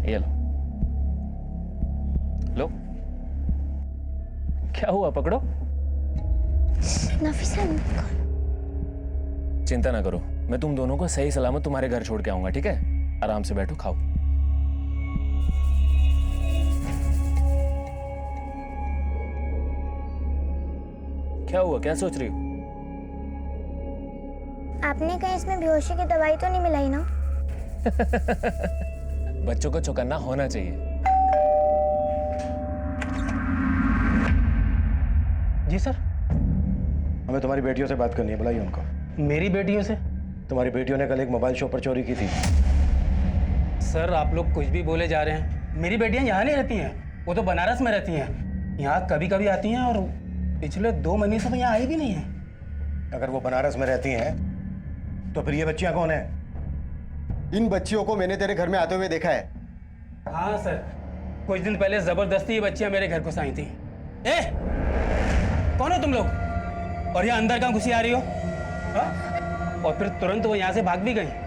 ये लो लो। क्या हुआ, पकड़ो। नफीसा चिंता ना करो, मैं तुम दोनों को सही सलामत तुम्हारे घर छोड़ के आऊंगा, ठीक है? आराम से बैठो, खाओ। क्या हुआ, क्या सोच रही हो? आपने कहीं इसमें बेहोशी की दवाई तो नहीं मिलाई ना? बच्चों को चौकन्ना होना चाहिए। जी सर। हमें तुम्हारी बेटियों से बात करनी है, बुलाइए उनको। मेरी बेटियों से? तुम्हारी बेटियों ने कल एक मोबाइल शॉप पर चोरी की थी। सर आप लोग कुछ भी बोले जा रहे हैं। मेरी बेटियां यहाँ नहीं रहती हैं, वो तो बनारस में रहती हैं। यहाँ कभी कभी आती हैं और पिछले 2 महीने से तो यहाँ आई भी नहीं है। अगर वो बनारस में रहती हैं तो फिर ये बच्चियां कौन है? इन बच्चियों को मैंने तेरे घर में आते हुए देखा है। हाँ सर, कुछ दिन पहले जबरदस्ती ये बच्चियां मेरे घर को आई थी। ए, कौन हो तुम लोग? और यहाँ अंदर कहाँ घुसी आ रही हो? हाँ? और फिर तुरंत वो यहाँ से भाग भी गई।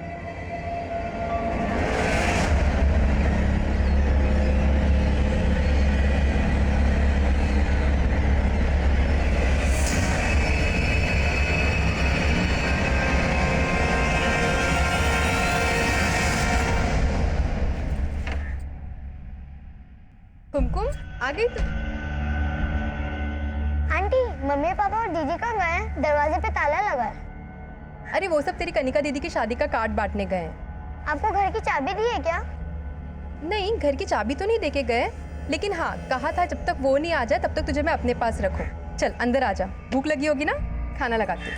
कुमकुम आ गई तू? आंटी, मम्मी पापा और दीदी कहाँ गए हैं? दरवाजे पे ताला लगा है। अरे वो सब तेरी कनिका दीदी की शादी का कार्ड बांटने गए हैं। आपको घर की चाबी दी है क्या? नहीं, घर की चाबी तो नहीं देके गए, लेकिन हाँ कहा था जब तक वो नहीं आ जाए तब तक तुझे मैं अपने पास रखूं। चल अंदर आ जा, भूख लगी होगी ना, खाना लगाती हूँ।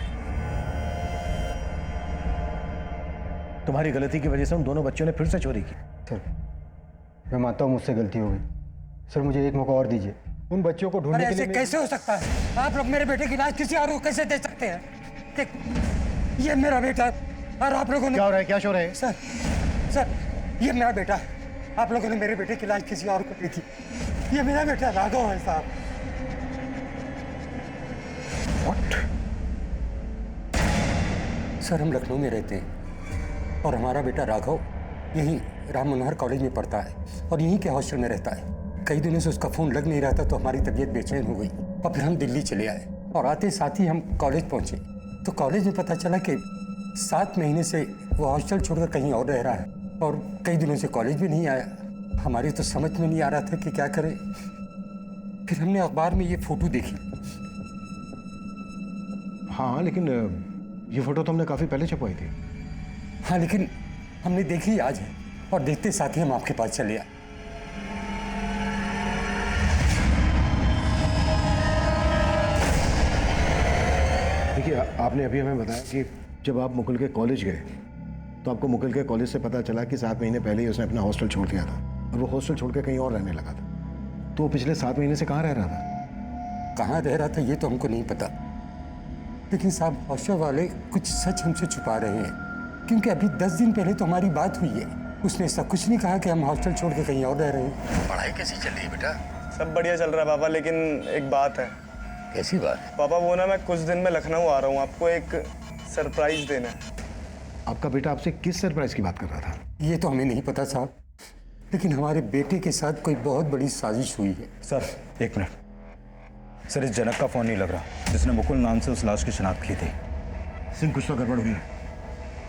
तुम्हारी गलती की वजह से उन दोनों बच्चों ने फिर से चोरी की। सर मैं मानता हूँ मुझसे गलती हो गई। सर मुझे एक मौका और दीजिए। उन बच्चों को ढूंढने के लिए। कैसे हो सकता है? आप लोग मेरे बेटे की लाश किसी और को कैसे दे सकते हैं? देख, ये मेरा बेटा है और आप लोगों ने। क्या हो रहा है, क्या शोर है? सर ये मेरा बेटा है। आप लोगों ने मेरे बेटे की लाश किसी और को दी थी। ये मेरा बेटा राघव है साहब। What? सर हम लखनऊ में रहते हैं और हमारा बेटा राघव यहीं राम मनोहर कॉलेज में पढ़ता है और यहीं के हॉस्टल में रहता है। कई दिनों से उसका फ़ोन लग नहीं रहा था तो हमारी तबीयत बेचैन हो गई और फिर हम दिल्ली चले आए और आते साथ ही हम कॉलेज पहुंचे तो कॉलेज में पता चला कि 7 महीने से वो हॉस्टल छोड़कर कहीं और रह रहा है और कई दिनों से कॉलेज भी नहीं आया। हमारी तो समझ में नहीं आ रहा था कि क्या करें। फिर हमने अखबार में ये फ़ोटो देखी। हाँ लेकिन ये फोटो तो हमने काफी पहले छपवाई थी। हाँ लेकिन हमने देखी आज है और देखते साथ ही हम आपके पास चले आए। देखिए आपने अभी हमें बताया कि जब आप मुकुल के कॉलेज गए तो आपको मुकुल के कॉलेज से पता चला कि 7 महीने पहले ही उसने अपना हॉस्टल छोड़ दिया था और वो हॉस्टल छोड़ के कहीं और रहने लगा था। तो वो पिछले 7 महीने से कहाँ रह रहा था? कहाँ रह रहा था ये तो हमको नहीं पता, लेकिन साहब हॉस्टल वाले कुछ सच हमसे छुपा रहे हैं क्योंकि अभी 10 दिन पहले तो हमारी बात हुई है। उसने ऐसा कुछ नहीं कहा कि हम हॉस्टल छोड़ के कहीं और रह रहे हैं। पढ़ाई कैसी चल रही है बेटा? सब बढ़िया चल रहा है पापा, लेकिन एक बात है। कैसी बात? पापा वो ना मैं कुछ दिन में लखनऊ आ रहा हूँ, आपको एक सरप्राइज देना है। आपका बेटा आपसे किस सरप्राइज की बात कर रहा था? ये तो हमें नहीं पता साहब, लेकिन हमारे बेटे के साथ कोई बहुत बड़ी साजिश हुई है। Sir 1 minute. सर इस जनक का फोन नहीं लग रहा जिसने मुकुल नाम से उस लाश की शिनाख्त की थी। सिंह कुछ तो गड़बड़ हुई है।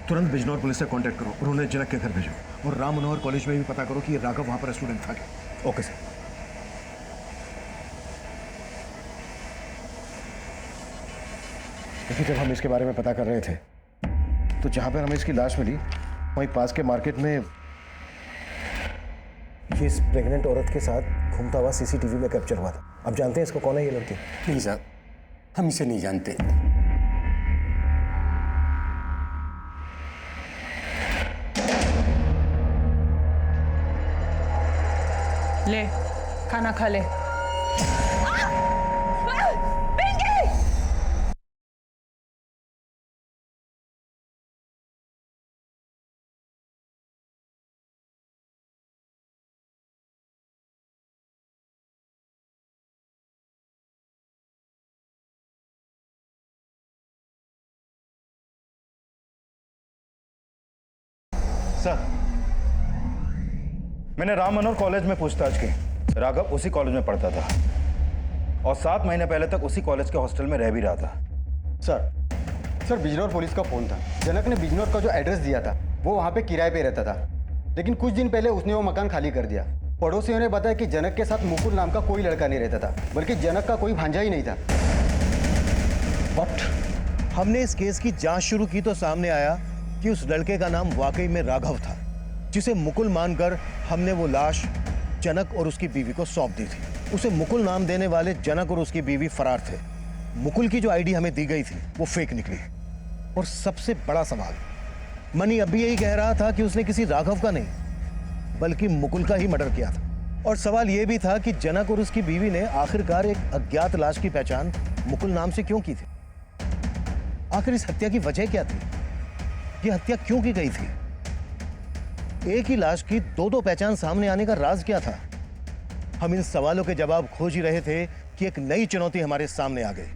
तुरंत बिजनौर पुलिस से कांटेक्ट करो और उन्हें जनक के घर भेजो और राम मनोहर कॉलेज में भी पता करो कि राघव वहां पर स्टूडेंट था क्या। Okay sir. देखिए जब हम इसके बारे में पता कर रहे थे तो जहां पर हमें इसकी लाश मिली वहीं पास के मार्केट में ये इस प्रेग्नेंट औरत के साथ घूमता हुआ सीसीटीवी में कैप्चर हुआ था। अब जानते हैं इसको कौन है ये लड़की? नहीं साहब, हम इसे नहीं जानते। ले खाना खा ले। सर मैंने राम मनोहर कॉलेज में पूछताछ की। राघव उसी कॉलेज में पढ़ता था और 7 महीने पहले तक उसी कॉलेज के हॉस्टल में रह भी रहा था। सर बिजनौर पुलिस का फ़ोन था। जनक ने बिजनौर का जो एड्रेस दिया था वो वहाँ पे किराए पे रहता था, लेकिन कुछ दिन पहले उसने वो मकान खाली कर दिया। पड़ोसियों ने बताया कि जनक के साथ मुकुल नाम का कोई लड़का नहीं रहता था, बल्कि जनक का कोई भांजा ही नहीं था। बट हमने इस केस की जांच शुरू की तो सामने आया कि उस लड़के का नाम वाकई में राघव था, जिसे मुकुल मानकर हमने वो लाश जनक और उसकी बीवी को सौंप दी थी। उसे मुकुल नाम देने वाले जनक और उसकी बीवी फरार थे। मुकुल की जो आईडी हमें दी गई थी वो फेक निकली। और सबसे बड़ा सवाल, मनी अब भी यही कह रहा था कि उसने किसी राघव का नहीं बल्कि मुकुल का ही मर्डर किया था। और सवाल यह भी था कि जनक और उसकी बीवी ने आखिरकार एक अज्ञात लाश की पहचान मुकुल नाम से क्यों की थी। आखिर इस हत्या की वजह क्या थी? यह हत्या क्यों की गई थी? एक ही लाश की दो पहचान सामने आने का राज क्या था? हम इन सवालों के जवाब खोज ही रहे थे कि एक नई चुनौती हमारे सामने आ गई।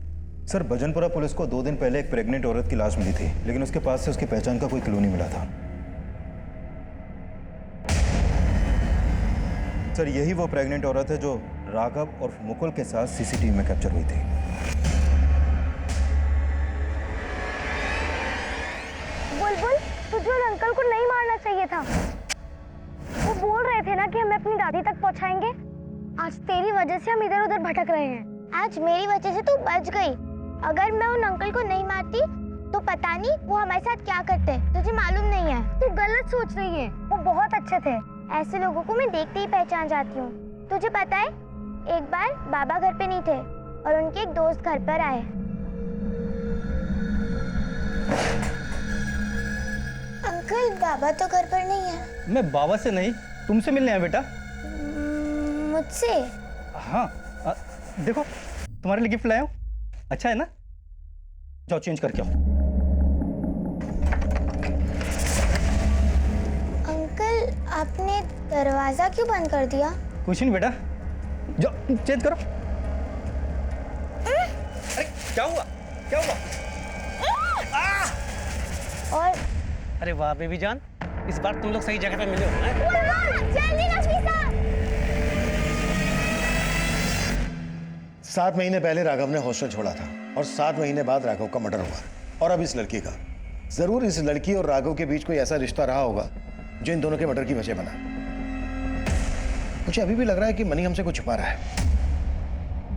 सर, भजनपुरा पुलिस को 2 दिन पहले एक प्रेग्नेंट औरत की लाश मिली थी, लेकिन उसके पास से उसकी पहचान का कोई क्लू नहीं मिला था। सर, यही वो प्रेग्नेंट औरत है जो राघव और मुकुल के साथ सीसीटीवी में कैप्चर हुई थी। बुलबुल, तुझे उन अंकल को नहीं मारना चाहिए था। वो बोल रहे थे ना कि हमें अपनी दादी तक पहुंचाएंगे। आज तेरी वजह से हम इधर उधर भटक रहे हैं। आज मेरी वजह से तू बच गई। अगर मैं उन अंकल को नहीं मारती तो पता नहीं वो हमारे साथ क्या करते। तुझे मालूम नहीं है। तू गलत सोच रही है। वो बहुत अच्छे थे। ऐसे लोगों को मैं देखते ही पहचान जाती हूँ। तुझे पता है, एक बार बाबा घर पे नहीं थे और उनके एक दोस्त घर पर आए। अंकल, बाबा तो घर पर नहीं है। मैं बाबा से नहीं, तुमसे मिलने आया बेटा। मुझसे? हाँ, देखो तुम्हारे लिए गिफ्ट लाया हूँ। अच्छा है ना? जाओ चेंज करके आओ। अंकल, आपने दरवाजा क्यों बंद कर दिया? कुछ नहीं बेटा, जाओ चेंज करो। अरे क्या हुआ? क्या हुआ? और अरे वाह बेबी जान, इस बार तुम लोग सही जगह पे मिले हो। जल्दी नफीसा। 7 महीने पहले राघव ने हॉस्टल छोड़ा था और 7 महीने बाद राघव का मर्डर हुआ। और अब इस लड़की का। जरूर इस लड़की और राघव के बीच कोई ऐसा रिश्ता रहा होगा जो इन दोनों के मर्डर की वजह बना। मुझे अभी भी लग रहा है कि मनी हमसे कुछ छुपा रहा है।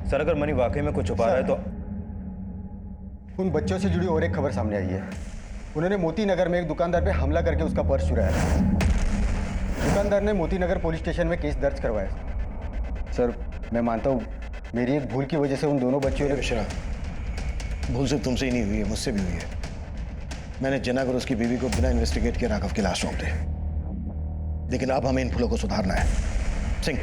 सर, अगर मनी वाकई में कुछ छुपा रहा है तो उन बच्चों से जुड़ी और एक खबर सामने आई है। उन्होंने मोती नगर में एक दुकानदार पे हमला करके उसका पर्स चुराया। दुकानदार ने मोती नगर पुलिस स्टेशन में केस दर्ज करवाया। सर, मैं मानता हूँ मेरी एक भूल की वजह से उन दोनों बच्चों ने। मिश्रा, भूल सिर्फ तुमसे ही नहीं हुई है, मुझसे भी हुई है। मैंने जनक और उसकी बीवी को बिना इन्वेस्टिगेट किए राघव की लाश सौंप दी। लेकिन अब हमें इन भूलों को सुधारना है। सिंह,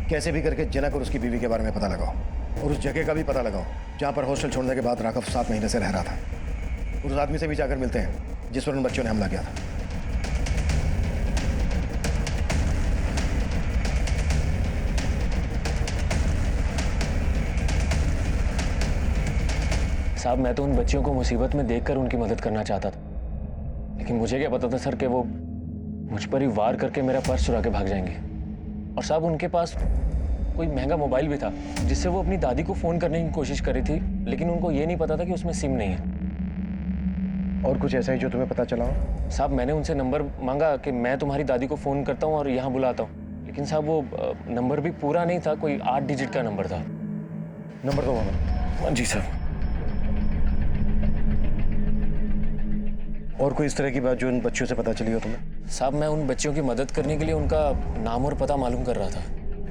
कैसे भी करके जनक और उसकी बीवी के बारे में पता लगाओ और उस जगह का भी पता लगाओ जहां पर हॉस्टल छोड़ने के बाद राघव 7 महीने से रह रहा था। उस आदमी से भी जाकर मिलते हैं जिस पर उन बच्चों ने हमला किया था। साहब, मैं तो उन बच्चियों को मुसीबत में देखकर उनकी मदद करना चाहता था, लेकिन मुझे क्या पता था सर कि वो मुझ पर ही वार करके मेरा पर्स चुरा के भाग जाएंगे। और साहब, उनके पास कोई महंगा मोबाइल भी था जिससे वो अपनी दादी को फोन करने की कोशिश कर रही थी, लेकिन उनको ये नहीं पता था कि उसमें सिम नहीं है। और कुछ ऐसा ही जो तुम्हें पता चला हो? साहब, मैंने उनसे नंबर मांगा कि मैं तुम्हारी दादी को फ़ोन करता हूँ और यहाँ बुलाता हूँ, लेकिन साहब वो नंबर भी पूरा नहीं था, कोई 8 डिजिट का नंबर था। नंबर दो हमें। जी सर। और कोई इस तरह की बात जो उन बच्चों से पता चली हो तुम्हें? साहब, मैं उन बच्चियों की मदद करने के लिए उनका नाम और पता मालूम कर रहा था।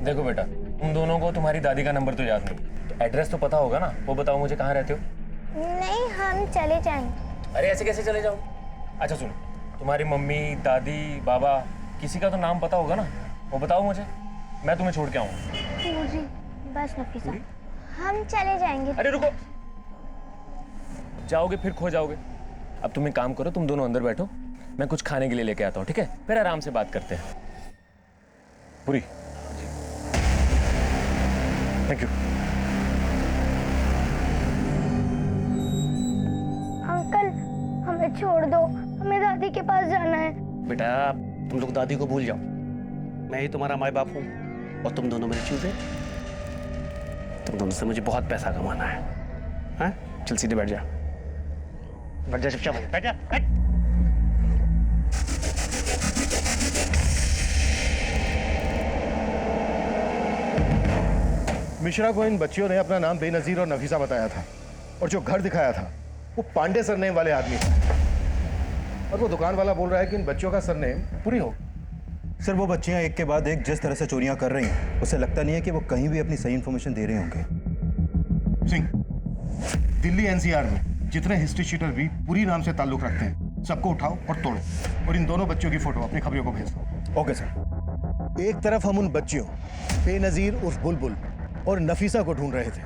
देखो बेटा, तुम दोनों को तुम्हारी दादी का नंबर तो याद नहीं, तो एड्रेस तो पता होगा ना? वो बताओ मुझे, कहाँ रहते हो? नहीं, हम चले जाएंगे। अरे ऐसे कैसे चले जाओ? अच्छा सुनो, तुम्हारी मम्मी, दादी, बाबा, किसी का तो नाम पता होगा ना? वो बताओ मुझे, मैं तुम्हें छोड़ के आऊँगा। जी बस नफीसा, हम चले जाएंगे। अरे रुको, जाओगे फिर खो जाओगे। अब तुम एक काम करो, तुम दोनों अंदर बैठो, मैं कुछ खाने के लिए लेके आता हूँ, ठीक है? फिर आराम से बात करते हैं। पूरी। Thank you. अंकल, हमें छोड़ दो, हमें दादी के पास जाना है। बेटा, तुम लोग दादी को भूल जाओ। मैं ही तुम्हारा माँ बाप हूँ और तुम दोनों मेरी चूजे। तुम दोनों से मुझे बहुत पैसा कमाना है। हाँ? चल सीधे बैठ जा, बैठ जा, चुपचाप बैठ जा, बैठ। मिश्रा को इन बच्चियों ने अपना नाम बेनजीर और नफीसा बताया था, और जो घर दिखाया था वो पांडे सरनेम वाले आदमी था, और वो दुकान वाला बोल रहा है कि इन बच्चियों का सरनेम पुरी हो। सर वो बच्चियां एक के बाद एक जिस तरह से चोरियां कर रही हैं, उसे लगता नहीं है कि वो कहीं भी अपनी सही इन्फॉर्मेशन दे रहे होंगे। सिंह, दिल्ली एनसीआर में जितने हिस्ट्री शीटर भी पुरी नाम से ताल्लुक रखते हैं, सबको उठाओ और तोड़ो, और इन दोनों बच्चियों की फोटो अपनी खबरों को भेज दो। Okay sir. एक तरफ हम उन बच्चियों बेनजीर उर्फ बुलबुल और नफीसा को ढूंढ रहे थे,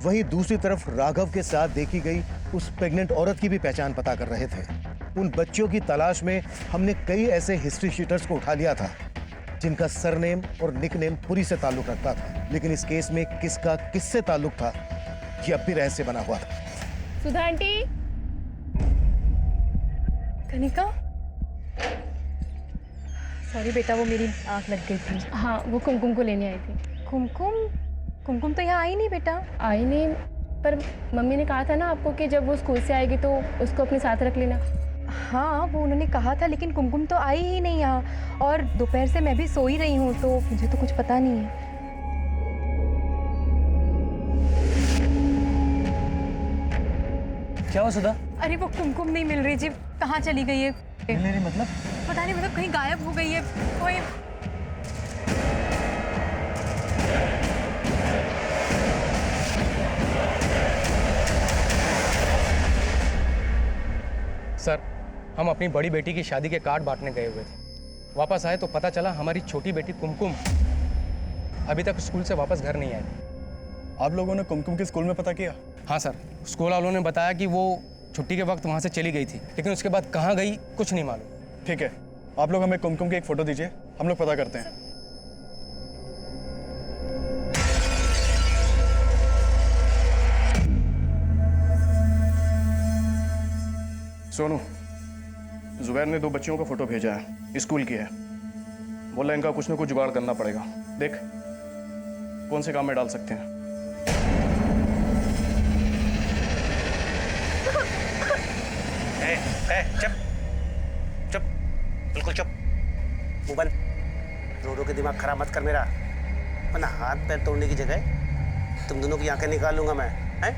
वहीं दूसरी तरफ राघव के साथ देखी गई उस प्रेग्नेंट औरत की भी पहचान पता कर रहे थे। उन बच्चियों की तलाश में हमने कई ऐसे हिस्ट्री शीटर्स को उठा लिया था जिनका सरनेम और निकनेम पुरी से ताल्लुक रखता था, लेकिन इस केस में किसका किससे ताल्लुक था ये अब भी रहस्य बना हुआ था। सुधा आंटी, कनिका, सॉरी बेटा, वो मेरी आँख लग गई थी। हाँ वो कुमकुम को लेने आई थी। कुमकुम? कुमकुम तो यहाँ आई नहीं बेटा। आई नहीं, पर मम्मी ने कहा था ना आपको कि जब वो स्कूल से आएगी तो उसको अपने साथ रख लेना। हाँ वो उन्होंने कहा था, लेकिन कुमकुम तो आई ही नहीं यहाँ, और दोपहर से मैं भी सो ही रही हूँ, तो मुझे तो कुछ पता नहीं है। क्या हुआ सुधा? अरे वो कुमकुम नहीं मिल रही जी, कहाँ चली गई है? मिल नहीं रही मतलब? पता नहीं, मतलब कहीं गायब हो गई है कोई। सर, हम अपनी बड़ी बेटी की शादी के कार्ड बांटने गए हुए थे। वापस आए तो पता चला हमारी छोटी बेटी कुमकुम अभी तक स्कूल से वापस घर नहीं आई। आप लोगों ने कुमकुम के स्कूल में पता किया? हाँ सर, स्कूल वालों ने बताया कि वो छुट्टी के वक्त वहाँ से चली गई थी, लेकिन उसके बाद कहाँ गई कुछ नहीं मालूम। ठीक है, आप लोग हमें कुमकुम की एक फ़ोटो दीजिए, हम लोग पता करते हैं। सोनू, जुबैर ने 2 बच्चियों का फोटो भेजा है, स्कूल की है। बोला इनका कुछ ना कुछ जुगाड़ करना पड़ेगा। देख कौन से काम में डाल सकते हैं। चुप चुप, बिल्कुल चुप, मुंह बंद। रो रो के दिमाग खराब मत कर मेरा, वरना हाथ पैर तोड़ने की जगह तुम दोनों की आंखें निकाल लूंगा मैं, हैं?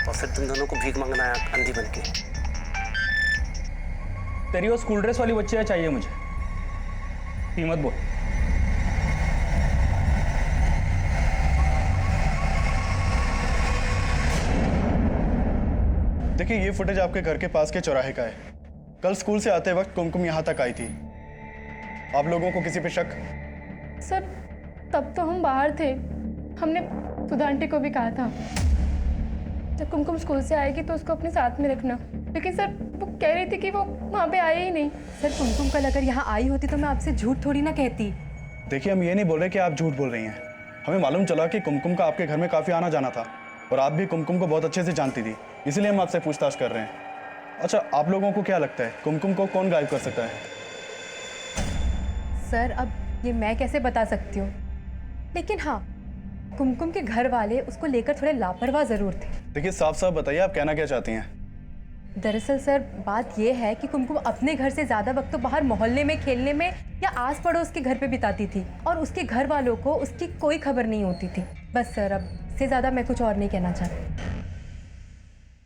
और फिर तुम दोनों को भीख मांगना है अंधी बन के। तेरी वो स्कूल ड्रेस वाली बच्चियाँ चाहिए मुझे, कीमत बोल। देखिए ये फुटेज आपके घर के पास के चौराहे का है। कल स्कूल से आते वक्त कुमकुम यहाँ तक आई थी। आप लोगों को किसी पे शक? सर तब तो हम बाहर थे, हमने सुधा आंटी को भी कहा था जब कुमकुम स्कूल से आएगी तो उसको अपने साथ में रखना, लेकिन सर वो कह रही थी कि वो वहाँ पे आई ही नहीं। सर कुमकुम कल अगर यहाँ आई होती तो मैं आपसे झूठ थोड़ी ना कहती। देखिए हम ये नहीं बोल रहे कि आप झूठ बोल रही हैं, हमें मालूम चला कि कुमकुम का आपके घर में काफ़ी आना जाना था और आप भी कुमकुम को बहुत अच्छे से जानती थी, इसलिए हम आपसे पूछताछ कर रहे हैं। अच्छा, आप लोगों को क्या लगता है कुमकुम को कौन गायब कर सकता है? सर अब ये मैं कैसे बता सकती हूँ, लेकिन हाँ कुमकुम के घर वाले उसको लेकर थोड़े लापरवाह जरूर थे। देखिए साफ साफ बताइए आप कहना क्या चाहती हैं? दरअसल सर बात यह है कि कुमकुम अपने घर से ज़्यादा वक्त तो बाहर मोहल्ले में खेलने में या आस पड़ोस के घर पे बिताती थी, और उसके घर वालों को उसकी कोई खबर नहीं होती थी। बस सर अब से ज़्यादा मैं कुछ और नहीं कहना चाहती।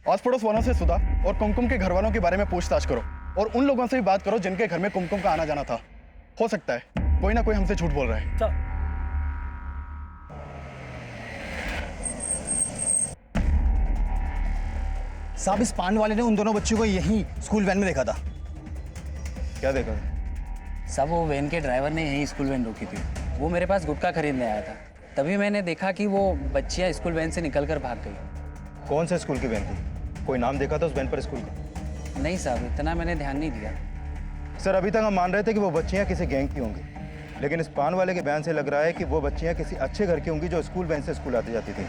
आस पड़ोस वालों से सुधा और कुमकुम के घर वालों के बारे में पूछताछ करो, और उन लोगों से भी बात करो जिनके घर में कुमकुम का आना जाना था। हो सकता है कोई ना कोई हमसे झूठ बोल रहा है। साहब इस पान वाले ने उन दोनों बच्चों को यहीं स्कूल वैन में देखा था। क्या देखा? साहब वो वैन के ड्राइवर ने यहीं स्कूल वैन रोकी थी। वो मेरे पास गुटखा खरीदने आया था, तभी मैंने देखा कि वो बच्चियां स्कूल वैन से निकलकर भाग गई। कौन सा स्कूल की वैन थी? कोई नाम देखा था उस वैन पर स्कूल का? नहीं साहब, इतना मैंने ध्यान नहीं दिया। सर अभी तक हम मान रहे थे कि वो बच्चियां किसी गैंग की होंगी, लेकिन इस पान वाले के बयान से लग रहा है कि वो बच्चियां किसी अच्छे घर की होंगी जो स्कूल वैन से स्कूल आती जाती थी,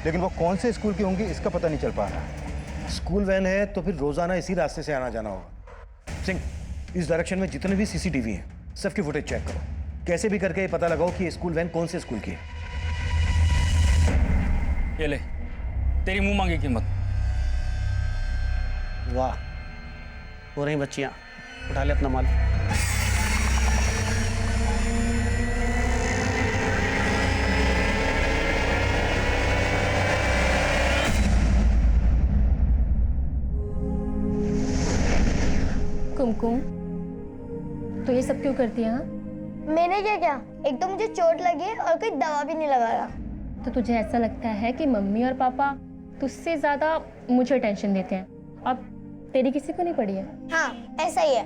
लेकिन वो कौन से स्कूल की होंगी इसका पता नहीं चल पा रहा। स्कूल वैन है तो फिर रोजाना इसी रास्ते से आना जाना होगा। सिंह इस डायरेक्शन में जितने भी सीसीटीवी हैं सबकी फुटेज चेक करो, कैसे भी करके ये पता लगाओ कि ये स्कूल वैन कौन से स्कूल की है। ये ले, तेरी मुंह मांगी कीमत। वाह, हो रही बच्चियाँ, उठा ले अपना माल। कुमकुम, तो ये सब क्यों करती है? हाँ, मैंने क्या किया? एक तो मुझे चोट लगी है और कोई दवा भी नहीं लगा रहा। तो तुझे ऐसा लगता है कि मम्मी और पापा तुझसे ज्यादा मुझे टेंशन देते हैं? अब तेरी किसी को नहीं पड़ी है? हाँ, ऐसा ही है।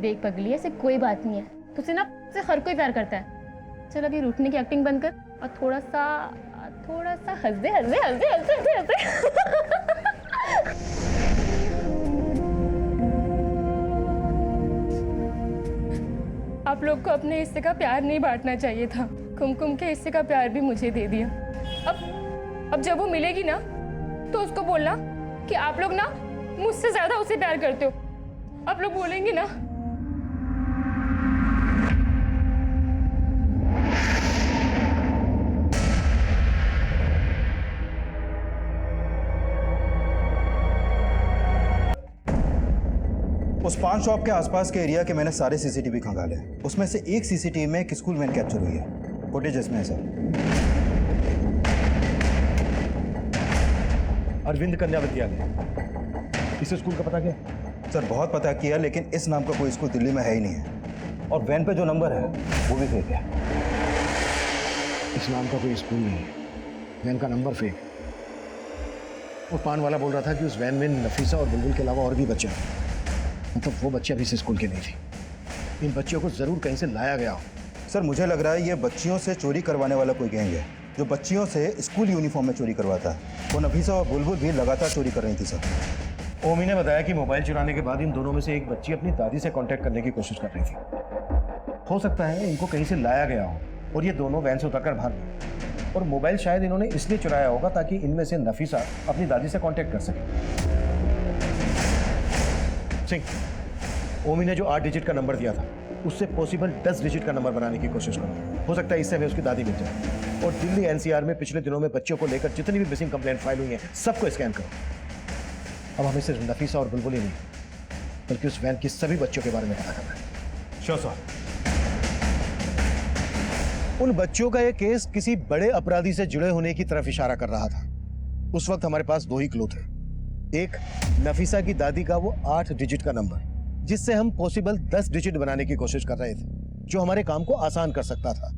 देख पगली, ऐसे कोई बात नहीं है, तुझसे ना तुझसे हर कोई प्यार करता है। चल अभी रूठने की एक्टिंग बंद कर और थोड़ा सा हंस दे, हंस दे, हंस दे, हंस दे, हंस दे। आप लोग को अपने हिस्से का प्यार नहीं बांटना चाहिए था। कुमकुम के हिस्से का प्यार भी मुझे दे दिया। अब जब वो मिलेगी ना तो उसको बोलना कि आप लोग ना मुझसे ज्यादा उसे प्यार करते हो। आप लोग बोलेंगे ना? उस पान शॉप के आसपास के एरिया के मैंने सारे सीसीटीवी खंगाले। उसमें से एक सीसीटीवी में एक स्कूल वैन कैप्चर हुई है। फुटेज इसमें है सर। अरविंद कन्या विद्यालय, इस स्कूल का पता क्या? सर बहुत पता किया, लेकिन इस नाम का कोई स्कूल दिल्ली में है ही नहीं है। और वैन पे जो नंबर है वो भी फेक है। इस नाम का कोई स्कूल नहीं है, वैन का नंबर फेक। वो पान वाला बोल रहा था कि उस वैन में नफीसा और बुलबुल के अलावा और भी बच्चे हैं। मतलब वो बच्चे अभी से स्कूल के नहीं थे। इन बच्चियों को जरूर कहीं से लाया गया हो। सर मुझे लग रहा है ये बच्चियों से चोरी करवाने वाला कोई गैंग है जो बच्चियों से स्कूल यूनिफॉर्म में चोरी करवाता है। वो नफीसा और बुलबुल भी लगातार चोरी कर रही थी सर। ओमी ने बताया कि मोबाइल चुराने के बाद इन दोनों में से एक बच्ची अपनी दादी से कांटेक्ट करने की कोशिश कर रही थी। हो सकता है इनको कहीं से लाया गया हो और ये दोनों वैन से उतरकर भाग गए। और मोबाइल शायद इन्होंने इसलिए चुराया होगा ताकि इनमें से नफीसा अपनी दादी से कांटेक्ट कर सके। सिंह, ओमी ने जो 8 डिजिट का नंबर दिया था उससे पॉसिबल 10 डिजिट का नंबर बनाने की कोशिश करो। हो सकता है इससे हमें उसकी दादी मिल जाए। और दिल्ली एनसीआर में पिछले दिनों में बच्चों को लेकर जितनी भी मिसिंग कंप्लेंट फाइल हुई है सबको स्कैन करो। अब हमें सिर्फ नफीसा और बुलबुल ही नहीं बल्कि उस वैन की सभी बच्चों के बारे में पता करना है। Sure sir. उन बच्चों का यह केस किसी बड़े अपराधी से जुड़े होने की तरफ इशारा कर रहा था। उस वक्त हमारे पास 2 ही क्लू थे। एक, नफीसा की दादी का वो 8 डिजिट का नंबर जिससे हम पॉसिबल 10 डिजिट बनाने की कोशिश कर रहे थे, जो हमारे काम को आसान कर सकता था।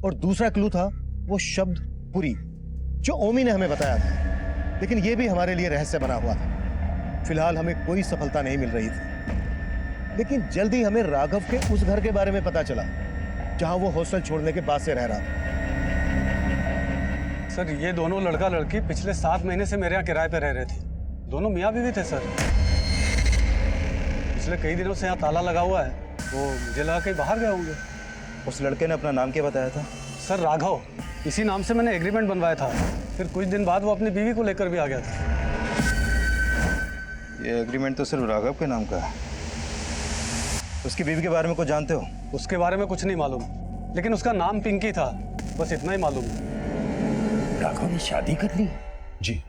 और दूसरा क्लू था वो शब्द पुरी जो ओमी ने हमें बताया था, लेकिन यह भी हमारे लिए रहस्य बना हुआ था। फिलहाल हमें कोई सफलता नहीं मिल रही थी, लेकिन जल्दी हमें राघव के उस घर के बारे में पता चला जहां वो हॉस्टल छोड़ने के बाद से रह रहा था। सर ये दोनों लड़का लड़की पिछले 7 महीने से मेरे यहाँ किराए पे रह रहे थे। दोनों मियाँ बीवी थे सर। पिछले कई दिनों से यहाँ ताला लगा हुआ है, तो मुझे लगा कहीं बाहर गए होंगे। उस लड़के ने अपना नाम क्या बताया था? सर राघव, इसी नाम से मैंने एग्रीमेंट बनवाया था। फिर कुछ दिन बाद वो अपनी बीवी को लेकर भी आ गया था। ये एग्रीमेंट तो सिर्फ राघव के नाम का है। उसकी बीवी के बारे में कुछ जानते हो? उसके बारे में कुछ नहीं मालूम, लेकिन उसका नाम पिंकी था, बस इतना ही मालूम है। राघव ने शादी कर ली? जी।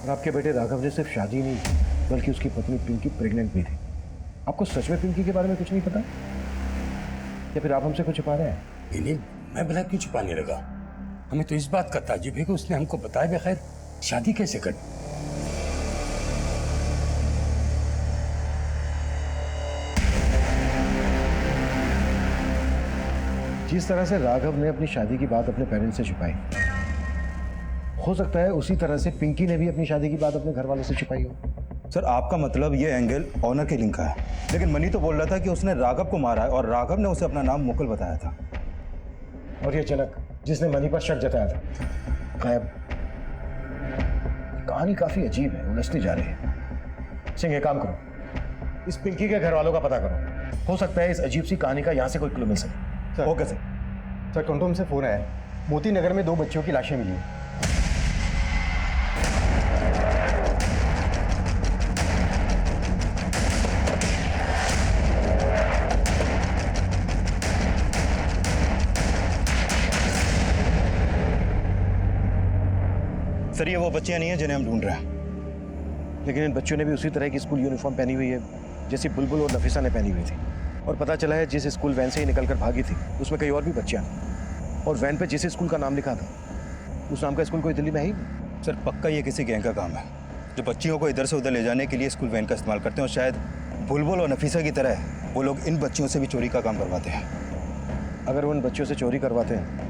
और आपके बेटे राघव ने सिर्फ शादी नहीं बल्कि उसकी पत्नी पिंकी प्रेग्नेंट भी थी। आपको सच में पिंकी के बारे में कुछ नहीं पता या फिर आप हमसे कुछ छुपा रहे हैं? नहीं, मैं भला क्यों छुपाने लगा? हमें तो इस बात का ताज्जुब है कि उसने हमको बताया बगैर शादी कैसे कर। जिस तरह से राघव ने अपनी शादी की बात अपने पेरेंट्स से छुपाई, हो सकता है उसी तरह से पिंकी ने भी अपनी शादी की बात अपने घर वालों से छुपाई हो। सर आपका मतलब ये एंगल ऑनर के लिंक का है, लेकिन मनी तो बोल रहा था कि उसने राघव को मारा है और राघव ने उसे अपना नाम मुकुल बताया था। और ये जनक जिसने मनी पर शक जताया था, गायब। कहानी काफी अजीब है, उलझती जा रही है। सिंह एक काम करो, इस पिंकी के घर वालों का पता करो। हो सकता है इस अजीब सी कहानी का यहाँ से कोई क्लू मिल सके। Okay sir. सर कंट्रोल से फोन आया, मोती नगर में 2 बच्चियों की लाशें मिली हैं। सर ये वो बच्चियां नहीं है जिन्हें हम ढूंढ रहे हैं। लेकिन इन बच्चों ने भी उसी तरह की स्कूल यूनिफॉर्म पहनी हुई है जैसी बुलबुल और नफीसा ने पहनी हुई थी। और पता चला है जिस स्कूल वैन से ही निकल कर भागी थी उसमें कई और भी बच्चियां थीं। और वैन पे जिस स्कूल का नाम लिखा था उस नाम का स्कूल कोई दिल्ली में है ही नहीं। सर पक्का ये किसी गैंग का काम है जो बच्चियों को इधर से उधर ले जाने के लिए स्कूल वैन का इस्तेमाल करते हैं, और शायद बुलबुल और नफीसा की तरह वो लोग इन बच्चियों से भी चोरी का काम करवाते हैं। अगर वो इन बच्चों से चोरी करवाते हैं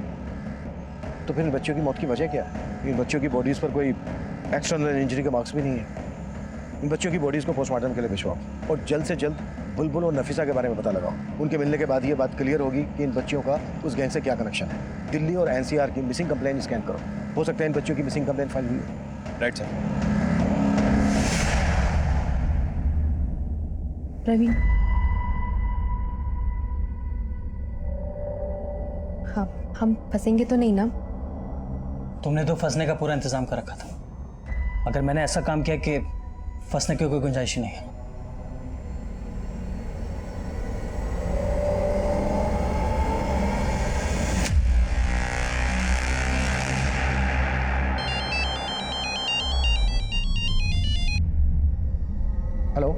तो फिर इन बच्चों की मौत की वजह क्या है? इन बच्चों की बॉडीज़ पर कोई एक्सटर्नल इंजरी के मार्क्स भी नहीं है। इन बच्चों की बॉडीज़ को पोस्टमार्टम के लिए भिजवाओ और जल्द से जल्द बुलबुल और नफीसा के बारे में पता लगाओ। उनके मिलने के बाद ये बात क्लियर होगी कि इन बच्चियों का उस गैंग से क्या कनेक्शन है। दिल्ली और एनसीआर की मिसिंग कंप्लेंट स्कैन करो, हो सकता है इन बच्चों की मिसिंग कंप्लेंट फाइल हुई हो। Right sir. प्रवीण, हाँ हम फंसेंगे तो नहीं ना? तुमने तो फंसने का पूरा इंतजाम कर रखा था। अगर मैंने ऐसा काम किया कि फंसने की कोई गुंजाइश ही नहीं है। हेलो,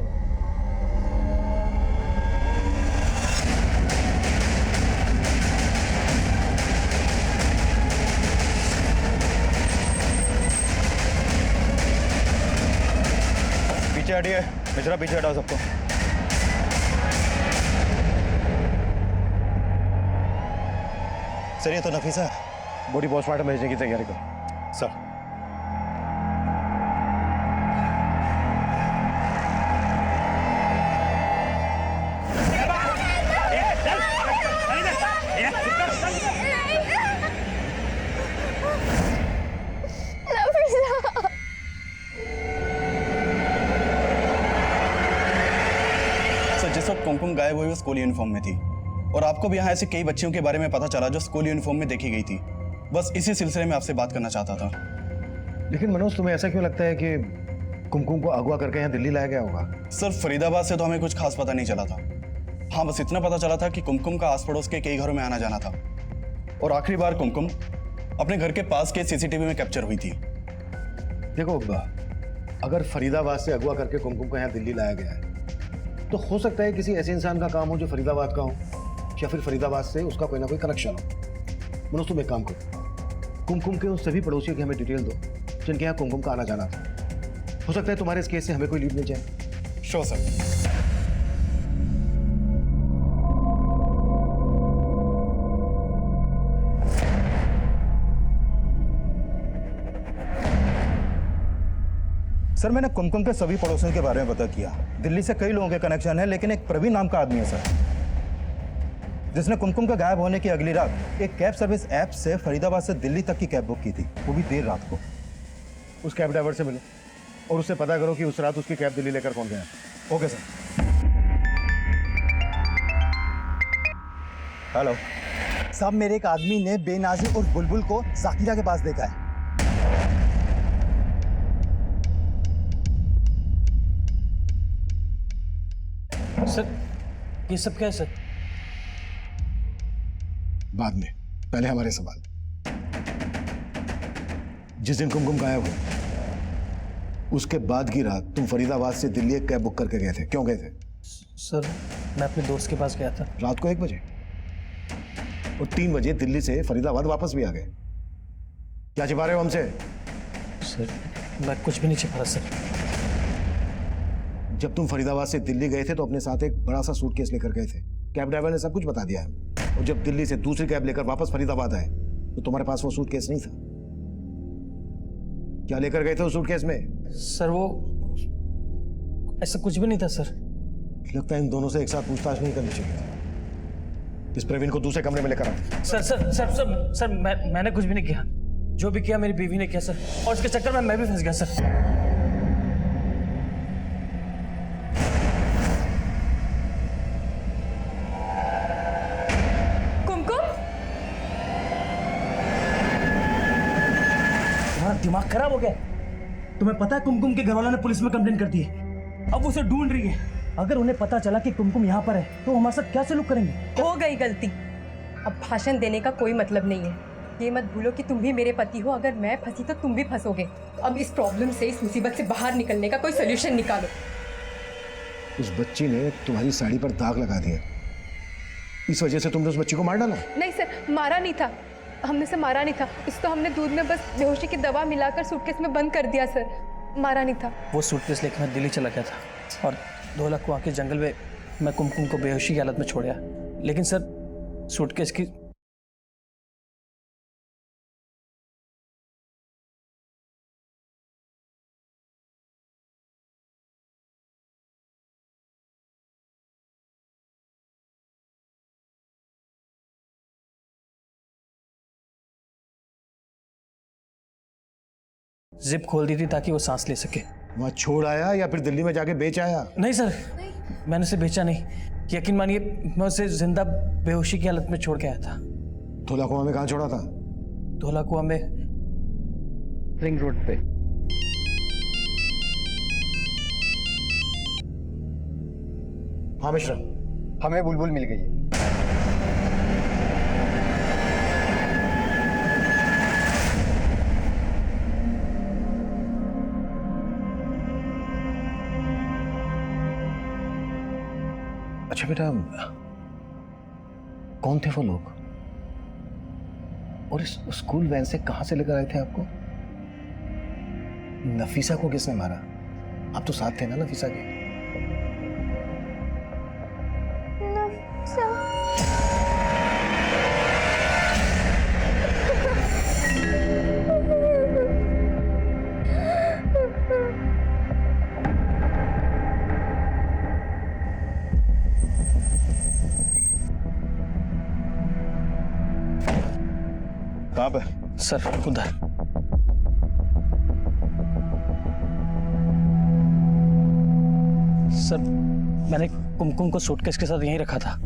पीछे हटिए, मिश्रा पीछे हटाओ सबको। सर ये तो नफीसा है। बॉडी पोस्टमार्टम भेजने की तैयारी करो। सर जिस वक्त कुमकुम गायब हुई वो स्कूल यूनिफॉर्म में थी, और आपको भी यहाँ ऐसे कई बच्चियों के बारे में पता चला जो स्कूल यूनिफॉर्म में देखी गई थी। बस इसी सिलसिले में आपसे बात करना चाहता था। लेकिन मनोज, तुम्हें ऐसा क्यों लगता है कि कुमकुम को अगवा करके यहाँ दिल्ली लाया गया होगा? सर फरीदाबाद से तो हमें कुछ खास पता नहीं चला था। हाँ बस इतना पता चला था कि कुमकुम का आस पड़ोस के कई घरों में आना जाना था, और आखिरी बार कुमकुम अपने घर के पास के सीसीटीवी में कैप्चर हुई थी। देखो, अगर फरीदाबाद से अगवा करके कुमकुम को यहाँ दिल्ली लाया गया है तो हो सकता है किसी ऐसे इंसान का काम हो जो फरीदाबाद का हो, या फिर फरीदाबाद से उसका कोई ना कोई कनेक्शन हो। मनोज, तुम एक काम करो, कुमकुम के उन सभी पड़ोसियों की हमें डिटेल दो जिनके यहाँ कुमकुम का आना जाना था। हो सकता है तुम्हारे इस केस से हमें कोई लीड मिल जाए। Sure sir. सर मैंने कुमकुम के सभी पड़ोसियों के बारे में पता किया। दिल्ली से कई लोगों के कनेक्शन है, लेकिन एक प्रवीण नाम का आदमी है सर, जिसने कुमकुम का गायब होने की अगली रात एक कैब सर्विस ऐप से फरीदाबाद से दिल्ली तक की कैब बुक की थी, वो भी देर रात को। उस कैब ड्राइवर से मिलो और उससे पता करो कि उस रात उसकी कैब दिल्ली लेकर कौन गया। Okay sir. हेलो साहब, मेरे एक आदमी ने बेनाजी और बुलबुल को जाकिरा के पास देखा है। सर ये सब क्या है सर? बाद में, पहले हमारे सवाल। जिस दिन कुमकुम गायब हुई उसके बाद की रात तुम फरीदाबाद से दिल्ली एक कैब बुक करके गए थे, क्यों गए थे? सर मैं अपने दोस्त के पास गया था रात को 1 बजे, और 3 बजे दिल्ली से फरीदाबाद वापस भी आ गए। क्या छिपा रहे हो हमसे? सर मैं कुछ भी नहीं छिपा रहा सर। जब तुम फरीदाबाद से दिल्ली गए थे तो अपने साथ एक बड़ा सा सूटकेस लेकर गए थे। कैब ड्राइवर ने सब कुछ बता दिया है। और जब दिल्ली से दूसरी कैब लेकर वापस फरीदाबाद आए तो तुम्हारे पास वो सूटकेस नहीं था। क्या लेकर गए थे उस सूटकेस में? सर वो ऐसा कुछ भी नहीं था सर। लगता है इन दोनों से एक साथ पूछताछ नहीं करनी चाहिए थी। इस प्रवीण को दूसरे कमरे में लेकर आओ। Sir sir sir sir sir मैंने कुछ भी नहीं किया। जो भी किया मेरी बीवी ने किया सर, और उसके चक्कर में मैं भी फंस गया सर। दिमाग खराब हो गया। तुम्हें पता है कुमकुम के घरवालों ने पुलिस में कंप्लेंट कर दी है। अब उसे ढूंढ रही है। अगर उन्हें पता चला कि कुमकुम यहाँ पर है तो हमारे साथ क्या सलूक करेंगे? हो गई गलती, अब भाषण देने का कोई मतलब नहीं है। ये मत भूलो कि तुम भी मेरे पति हो, अगर मैं फंसी तो तुम भी फंसोगे। तो अब इस प्रॉब्लम से, इस मुसीबत से बाहर निकलने का कोई सोल्यूशन निकालो। उस बच्ची ने तुम्हारी साड़ी पर दाग लगा दिया, इस वजह से तुमने उस बच्ची को मार डाला? नहीं सर, मारा नहीं था, हमने से मारा नहीं था। इसको हमने दूध में बस बेहोशी की दवा मिलाकर सूटकेस में बंद कर दिया सर, मारा नहीं था। वो सूटकेस लेकर मैं दिल्ली चला गया था और 2 लाख कुआं के जंगल में मैं कुमकुम को बेहोशी की हालत में छोड़ गया। लेकिन सर सूटकेस की जिप खोल दी थी ताकि वो सांस ले सके। वहां छोड़ आया या फिर दिल्ली में जाके बेच आया? नहीं सर, मैंने उसे बेचा नहीं, यकीन मानिए मैं उसे जिंदा बेहोशी की हालत में छोड़ के आया था। धोला कुआं में कहाँ छोड़ा था? धोला कुआं में रिंग रोड पे। हाँ मिश्रा, हमें बुलबुल मिल गई है। अच्छा बेटा, कौन थे वो लोग और इस स्कूल वैन से कहां से लेकर आए थे आपको? नफीसा को किसने मारा? आप तो साथ थे ना नफीसा के? कहाँ पे? सर उधर। सर मैंने कुमकुम को सूटकेस के साथ यहीं रखा था।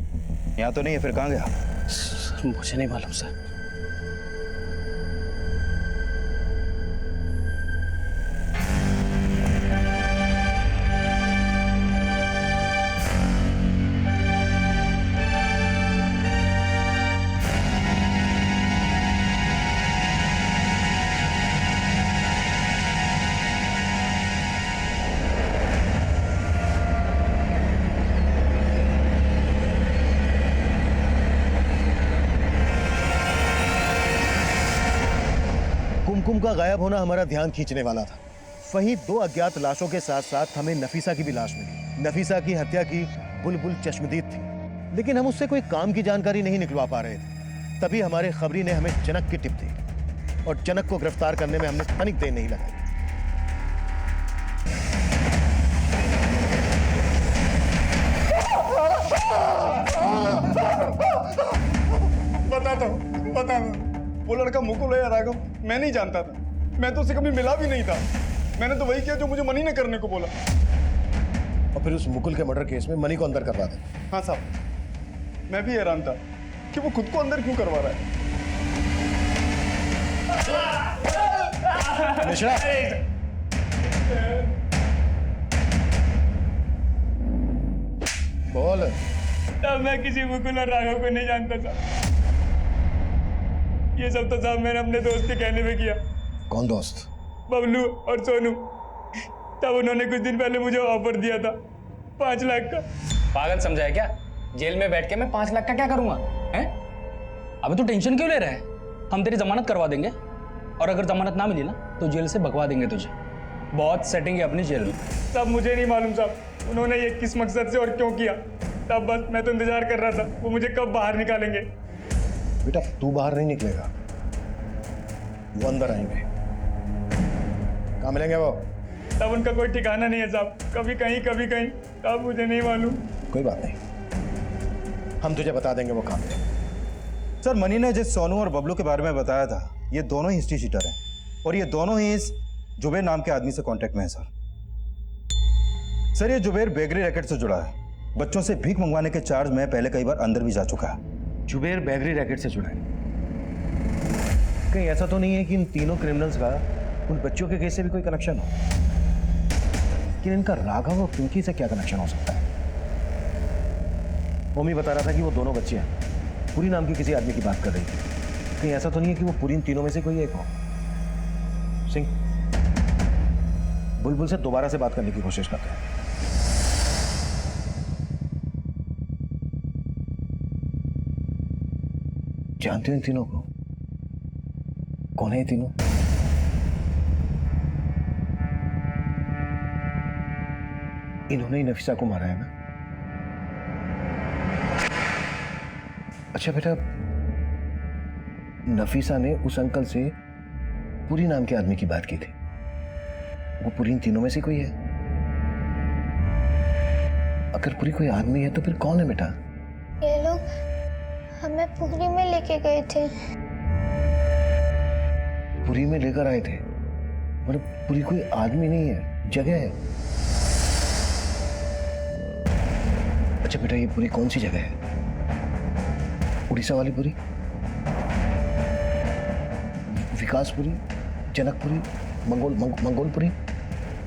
यहाँ तो नहीं है, फिर कहाँ गया? सर मुझे नहीं मालूम सर। कुमकुम का गायब होना हमारा ध्यान खींचने वाला था। वहीं 2 अज्ञात लाशों के साथ साथ हमें नफीसा की भी लाश मिली। नफीसा की हत्या की बुलबुल चश्मदीद थी, लेकिन हम उससे कोई काम की जानकारी नहीं निकलवा पा रहे थे। तभी हमारे खबरी ने हमें जनक की टिप दी और जनक को गिरफ्तार करने में हमने तनिक देर नहीं लगाई। बता दो, वो लड़का मुकुल है या राघव, मैं नहीं जानता था। मैं तो उसे कभी मिला भी नहीं था। मैंने तो वही किया जो मुझे मनी ने करने को बोला। और फिर उस मुकुल के मर्डर केस में मनी को अंदर करवा दे। हाँ साहब, मैं भी हैरान था कि वो खुद को अंदर क्यों करवा रहा है। मिश्रा, बोल। तब मैं किसी मुकुल और राघव को नहीं जानता था। ये सब तो साहब मैंने अपने दोस्त के कहने में किया। कौन दोस्त? बबलू और सोनू। तब उन्होंने कुछ दिन पहले मुझे ऑफर दिया था 5 लाख का। पागल समझा है क्या? जेल में बैठ के मैं 5 लाख का क्या करूंगा? हैं? अबे तू टेंशन क्यों ले रहा है? हम तेरी जमानत करवा देंगे और अगर जमानत ना मिली ना तो जेल से भगवा देंगे तुझे। बहुत सेटिंग है अपनी जेल में। तब मुझे नहीं मालूम साहब उन्होंने ये किस मकसद से और क्यों किया। तब बस मैं तो इंतजार कर रहा था वो मुझे कब बाहर निकालेंगे। बेटा तू बाहर नहीं निकलेगा, वो अंदर आएंगे। कहाँ मिलेंगे वो? तब उनका कोई ठिकाना नहीं है साहब, कभी कहीं कभी कहीं, तब मुझे नहीं मालूम। कोई बात नहीं, हम तुझे बता देंगे वो कहाँ मिलेंगे। सर मनी ने जिस सोनू और बबलू के बारे में बताया था, ये दोनों ही हिस्ट्री शीटर हैं और ये दोनों ही इस जुबेर नाम के आदमी से कांटेक्ट में है सर। ये जुबेर बेगरी रैकेट से जुड़ा है। बच्चों से भीख मंगवाने के चार्ज में पहले कई बार अंदर भी जा चुका है। जुबेर बेगरी रैकेट से जुड़ा है? कहीं ऐसा तो नहीं है कि इन तीनों क्रिमिनल्स का उन बच्चों के केस से भी कोई कनेक्शन हो? लेकिन इनका राघव और पिंकी से क्या कनेक्शन हो सकता है? मम्मी बता रहा था कि वो दोनों बच्चे हैं, पूरी नाम की किसी आदमी की बात कर रही थी। कहीं ऐसा तो नहीं है कि वो पूरी इन तीनों में से कोई एक हो? सिंह, बुलबुल से दोबारा से बात करने की कोशिश करते हैं। जानते हो इन तीनों को? कौन है ये तीनों? इन्होंने ही नफीसा को मारा है ना? अच्छा बेटा, नफीसा ने उस अंकल से पुरी नाम के आदमी की बात की थी। वो पुरी इन तीनों में से कोई है? अगर पुरी कोई आदमी है तो फिर कौन है बेटा? ये लोग हमें पुरी में लेके गए थे। पुरी में लेकर आए थे? मतलब पुरी कोई आदमी नहीं है, जगह है। अच्छा बेटा, ये पुरी कौन सी जगह है? उड़ीसा वाली पुरी? विकासपुरी, जनकपुरी, मंगोलपुरी,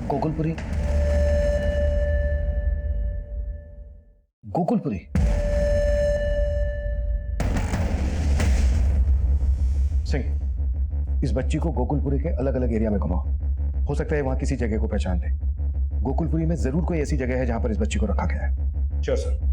गोकुलपुरी? गोकुलपुरी? सिंह, इस बच्ची को गोकुलपुरी के अलग अलग एरिया में घुमाओ। हो सकता है वहां किसी जगह को पहचान ले। गोकुलपुरी में जरूर कोई ऐसी जगह है जहां पर इस बच्ची को रखा गया है। Sure sir.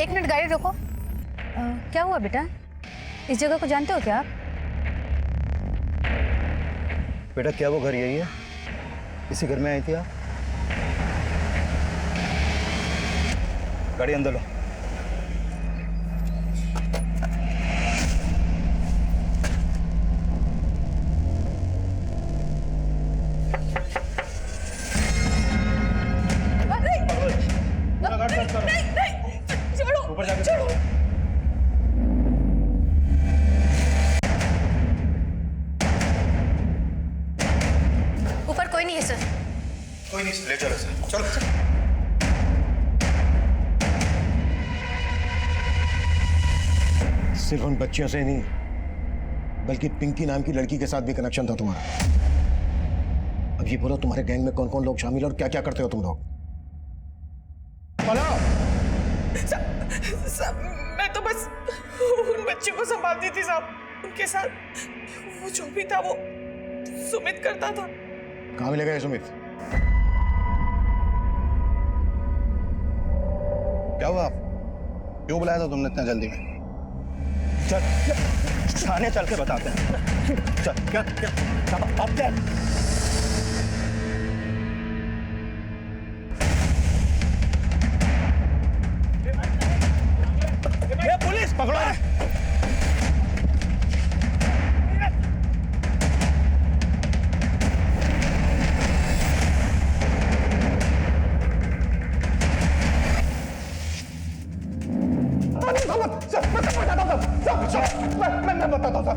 एक मिनट, गाड़ी रोको। क्या हुआ बेटा? इस जगह को जानते हो क्या आप? बेटा क्या वो घर यही है? इसी घर में आई थी आप? गाड़ी अंदर लो। ऊपर कोई नहीं है सर। कोई नहीं, ले चलो सर, चलो। सिर्फ उन बच्चियों से नहीं, बल्कि पिंकी नाम की लड़की के साथ भी कनेक्शन था तुम्हारा। अब ये बोलो, तुम्हारे गैंग में कौन कौन लोग शामिल और क्या क्या करते हो तुम लोग? साहब, मैं तो बस उन बच्चों को संभालती थी साहब। उनके साथ वो जो भी था वो सुमित करता था। कहाँ मिलेगा ये सुमित? क्या हुआ? आप क्यों बुलाया था तुमने इतना जल्दी में? चल थाने चल के बताते हैं। चल। क्या अब क्या? पुलिस पकड़ो। मैं बताता हूँ सर।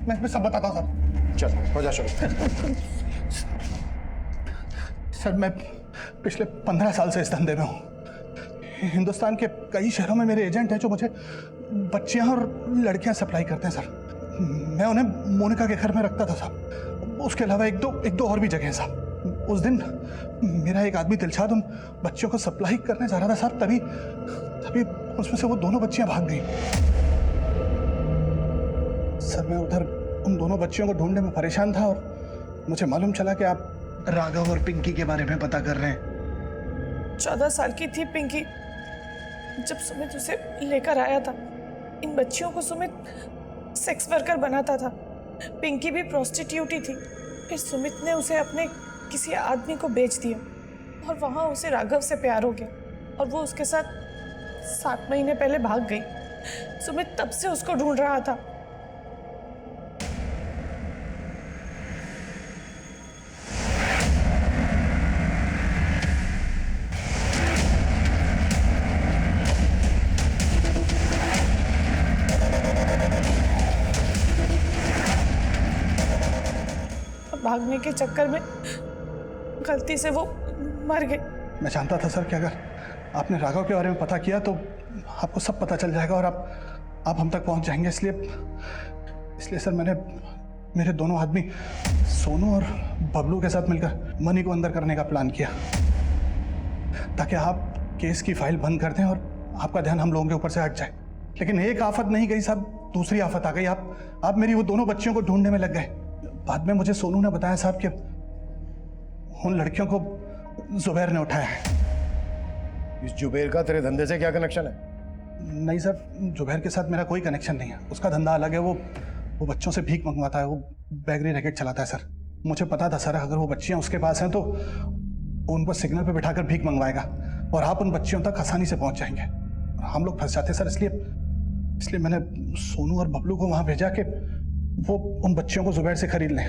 मैं सब बताता हूँ सर। चल हो जा शुरू। सर मैं पिछले 15 साल से इस धंधे में हूँ। हिंदुस्तान के कई शहरों में मेरे एजेंट हैं जो मुझे बच्चियां और लड़कियां सप्लाई करते हैं सर। मैं उन्हें मोनिका के घर में रखता था साहब। उसके अलावा एक दो और भी जगह हैं साहब। उस दिन मेरा एक आदमी दिलशाद उन बच्चियों को सप्लाई करने जा रहा था साहब। तभी उसमें से वो दोनों बच्चियां भाग गई। सर मैं उधर उन दोनों बच्चियों को ढूंढने में परेशान था और मुझे मालूम चला कि आप राघव और पिंकी के बारे में पता कर रहे हैं। 14 साल की थी पिंकी जब सुमित उसे लेकर आया था। इन बच्चियों को सुमित सेक्स वर्कर बनाता था। पिंकी भी प्रोस्टिट्यूट ही थी। फिर सुमित ने उसे अपने किसी आदमी को बेच दिया और वहाँ उसे राघव से प्यार हो गया और वो उसके साथ 7 महीने पहले भाग गई। सुमित तब से उसको ढूंढ रहा था। भागने के चक्कर में गलती से वो मर गए। मैं जानता था सर कि अगर आपने राघव के बारे में पता किया तो आपको सब पता चल जाएगा और आप हम तक पहुंच जाएंगे। इसलिए सर मैंने मेरे दोनों आदमी सोनू और बबलू के साथ मिलकर मनी को अंदर करने का प्लान किया ताकि आप केस की फाइल बंद कर दें और आपका ध्यान हम लोगों के ऊपर से हट जाए। लेकिन एक आफत नहीं गई साहब, दूसरी आफत आ गई। आप मेरी वो दोनों बच्चियों को ढूंढने में लग गए। बाद में मुझे सोनू ने बताया साहब कि उन लड़कियों को जुबैर ने उठाया है। इस जुबैर का तेरे धंधे से क्या कनेक्शन है? नहीं सर, जुबैर के साथ मेरा कोई कनेक्शन नहीं है। उसका धंधा अलग है। वो बच्चों से भीख मंगवाता है। वो बैगरी रैकेट चलाता है सर। मुझे पता था सर अगर वो बच्चियां उसके पास हैं तो उनको सिग्नल पे बिठाकर भीख मंगवाएगा और आप उन बच्चियों तक आसानी से पहुंच जाएंगे और हम लोग फंस जाते सर। इसलिए मैंने सोनू और बबलू को वहां भेजा कि वो उन बच्चियों को जुबैर से खरीद लें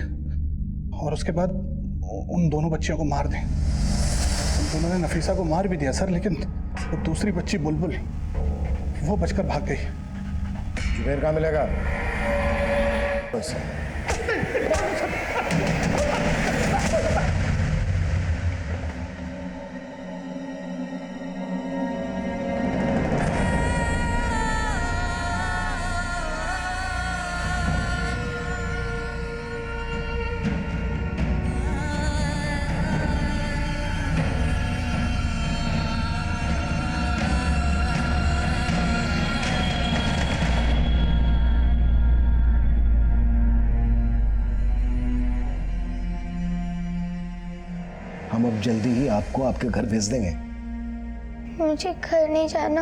और उसके बाद उन दोनों बच्चियों को मार दें। उन दोनों ने नफीसा को मार भी दिया सर, लेकिन वो दूसरी बच्ची बुलबुल वो बचकर भाग गई। जुबैर कहाँ मिलेगा? बस हम अब जल्दी ही आपको आपके घर भेज देंगे। मुझे घर नहीं जाना।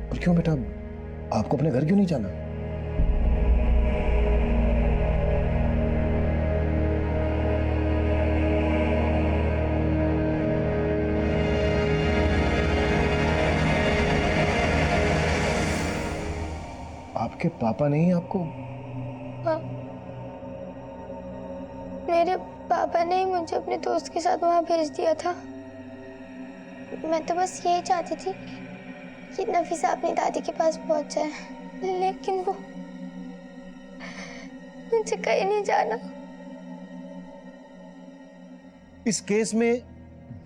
और क्यों बेटा, आपको अपने घर क्यों नहीं जाना? आपके पापा ने ही आपको? मेरे पापा ने ही मुझे अपने दोस्त के साथ वहां भेज दिया था। मैं तो बस यही चाहती थी कि नफीसा अपनी दादी के पास पहुंच जाए, लेकिन वो मुझे कहीं नहीं जाना। इस केस में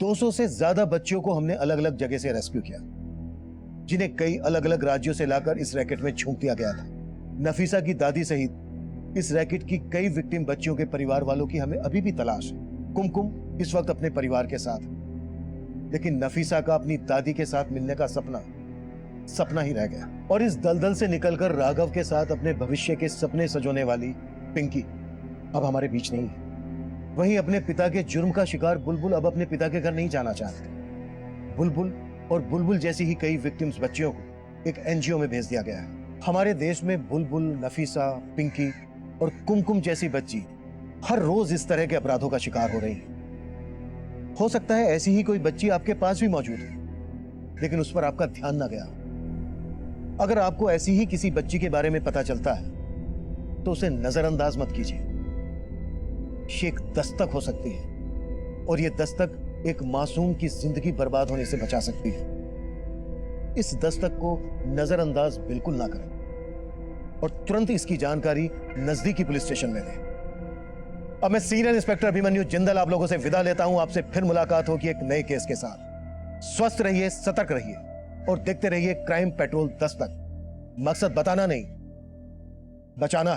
200 से ज्यादा बच्चियों को हमने अलग अलग जगह से रेस्क्यू किया, जिन्हें कई अलग अलग राज्यों से लाकर इस रैकेट में झोंक दिया गया था। नफीसा की दादी सहित इस रैकेट की कई विक्टिम बच्चियों के परिवार वालों की हमें अभी भी तलाश है। कुमकुम इस वक्त अपने परिवार के साथ, लेकिन नफीसा का अपनी दादी के साथ मिलने का सपना ही रह गया। और इस दलदल से निकलकर राघव के साथ अपने भविष्य के सपने सजोने वाली पिंकी अब हमारे बीच नहीं है। वहीं अपने पिता के जुर्म का शिकार बुलबुल अब अपने पिता के घर नहीं जाना चाहती। बुलबुल और बुलबुल जैसी ही कई विक्टिम्स बच्चियों को एक एनजीओ में भेज दिया गया है। हमारे देश में बुलबुल, नफीसा, पिंकी और कुमकुम जैसी बच्ची हर रोज इस तरह के अपराधों का शिकार हो रही है। हो सकता है ऐसी ही कोई बच्ची आपके पास भी मौजूद है, लेकिन उस पर आपका ध्यान ना गया। अगर आपको ऐसी ही किसी बच्ची के बारे में पता चलता है तो उसे नजरअंदाज मत कीजिए। ये एक दस्तक हो सकती है और यह दस्तक एक मासूम की जिंदगी बर्बाद होने से बचा सकती है। इस दस्तक को नजरअंदाज बिल्कुल ना करें और तुरंत इसकी जानकारी नजदीकी पुलिस स्टेशन में दें। अब मैं सीनियर इंस्पेक्टर अभिमन्यु जिंदल आप लोगों से विदा लेता हूं। आपसे फिर मुलाकात होगी एक नए केस के साथ। स्वस्थ रहिए, सतर्क रहिए और देखते रहिए क्राइम पेट्रोल दस्तक। मकसद बताना नहीं, बचाना है।